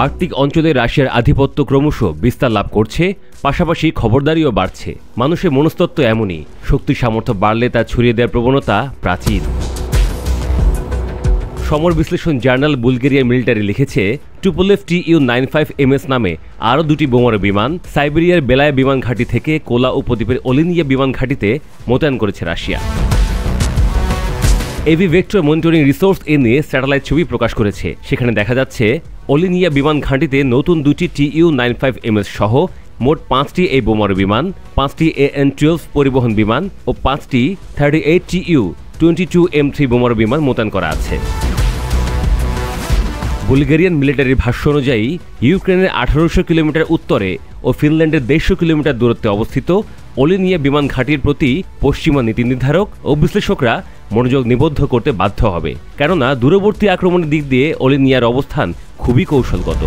Arctic অঞ্চলে রাশিয়ার আধিপত্য ক্রমশ বিস্তার লাভ করছে, পাশাপাশি খবরদারিও বাড়ছে। মানুষের মনস্তত্ত্ব এমনই, শক্তি সামর্থ্য বাড়লে তা ছড়িয়ে দেওয়ার প্রবণতা প্রাচীন। সমর বিশ্লেষণ জার্নাল বুলগেরিয়ার মিলিটারি লিখেছে, টুপোলেভ Tu-95MS নামে আরও দুটি বোমারু বিমান সাইবেরিয়ার বেলায়া বিমান ঘাঁটি থেকে কোলা উপদ্বীপের ওলিনিয়া বিমান ঘাঁটিতে মোতায়েন করেছে রাশিয়া। এভি ভেক্টর মনিটরিং রিসোর্স এ নিয়ে স্যাটেলাইট ছবি প্রকাশ করেছে। সেখানে দেখা যাচ্ছে ওলিনিয়া বিমান ঘাঁটিতে নতুন দুটি Tu-95MS সহ মোট 5টি এই বোমারু বিমান, 5টি AN-12 পরিবহন বিমান ও 5টি 38 Tu-22M3 বোমারু বিমান মোতায়েন করা আছে। বুলগেরিয়ান মিলিটারির ভাষ্য অনুযায়ী ইউক্রেনের 1800 কিলোমিটার উত্তরে ও ফিনল্যান্ডের 150 কিলোমিটার দূরত্বে অবস্থিত ওলিনিয়া বিমান ঘাঁটির প্রতি পশ্চিমা নীতি নির্ধারক ও বিশ্লেষকরা মনোযোগ নিবদ্ধ করতে বাধ্য হবে, কেননা দূরবর্তী আক্রমণের দিক দিয়ে ওলিনিয়ার অবস্থান খুবই কৌশলগত।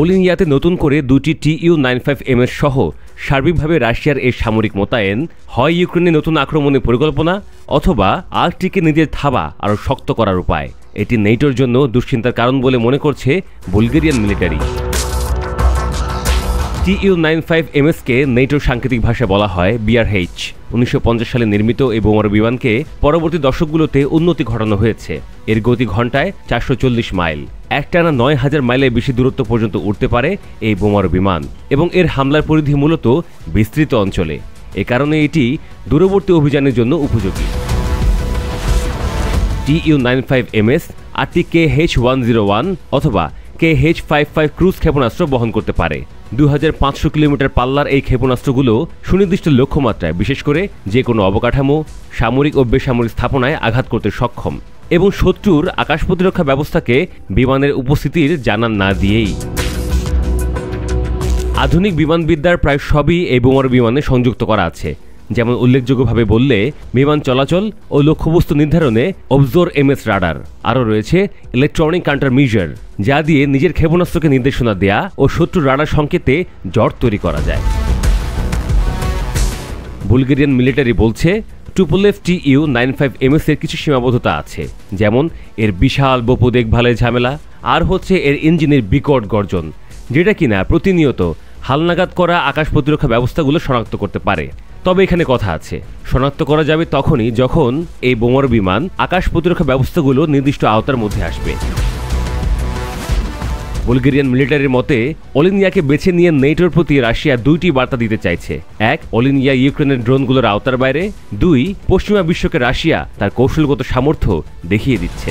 ওলিনিয়াতে নতুন করে দুটি Tu-95MS সহ সার্বিকভাবে রাশিয়ার এই সামরিক মোতায়েন হয় ইউক্রেনে নতুন আক্রমণের পরিকল্পনা অথবা আর্কটিকে নিজের থাবা আরও শক্ত করার উপায়। এটি নেটোর জন্য দুশ্চিন্তার কারণ বলে মনে করছে বুলগেরিয়ান মিলিটারি। Tu-95MS-কে নেটোর সাংকেতিক ভাষায় বলা হয় BRH। 1950 সালে নির্মিত এই বোমারু বিমানকে পরবর্তী দশকগুলোতে উন্নতি ঘটানো হয়েছে। এর গতি ঘন্টায় 440 মাইল, একটানা 9000 মাইলের বেশি দূরত্ব পর্যন্ত উঠতে পারে এই বোমারু বিমান, এবং এর হামলার পরিধি মূলত বিস্তৃত অঞ্চলে। এ কারণে এটি দূরবর্তী অভিযানের জন্য উপযোগী। Tu-95MS 8টি KH-101 অথবা KH-55 ক্রুজ ক্ষেপণাস্ত্র বহন করতে পারে। 2500 কিলোমিটার পাল্লার এই ক্ষেপণাস্ত্রগুলো সুনির্দিষ্ট লক্ষ্যমাত্রায়, বিশেষ করে যে কোনো অবকাঠামো, সামরিক ও বেসামরিক স্থাপনায় আঘাত করতে সক্ষম, এবং শত্রুর আকাশ প্রতিরক্ষা ব্যবস্থাকে বিমানের উপস্থিতির জানান না দিয়েই। আধুনিক বিমানবিদ্যার প্রায় সবই এই বোমারু বিমানে সংযুক্ত করা আছে। যেমন উল্লেখযোগ্যভাবে বললে বিমান চলাচল ও লক্ষ্যবস্তু নির্ধারণে অবজোর MS রাডার, আরও রয়েছে ইলেকট্রনিক কাউন্টার মিজার, যা দিয়ে নিজের ক্ষেপণাস্ত্রকে নির্দেশনা দেয়া ও শত্রুর রাডার সংকেতে জট তৈরি করা যায়। বুলগেরিয়ান মিলিটারি বলছে, টুপোলেভ Tu-95MS এর কিছু সীমাবদ্ধতা আছে, যেমন এর বিশাল বপু দেখভালের ঝামেলা, আর হচ্ছে এর ইঞ্জিনের বিকট গর্জন, যেটা কিনা প্রতিনিয়ত হালনাগাদ করা আকাশ প্রতিরক্ষা ব্যবস্থাগুলো শনাক্ত করতে পারে। তবে এখানে কথা আছে, শনাক্ত করা যাবে তখনই যখন এই বোমারু বিমান আকাশ প্রতিরক্ষা ব্যবস্থাগুলো নির্দিষ্ট আওতার মধ্যে আসবে। বুলগেরিয়ান মিলিটারির মতে, ওলিনিয়াকে বেছে নিয়ে নেটোর প্রতি রাশিয়া দুইটি বার্তা দিতে চাইছে। এক, ওলিনিয়া ইউক্রেনের ড্রোনগুলোর আওতার বাইরে। দুই, পশ্চিমা বিশ্বকে রাশিয়া তার কৌশলগত সামর্থ্য দেখিয়ে দিচ্ছে।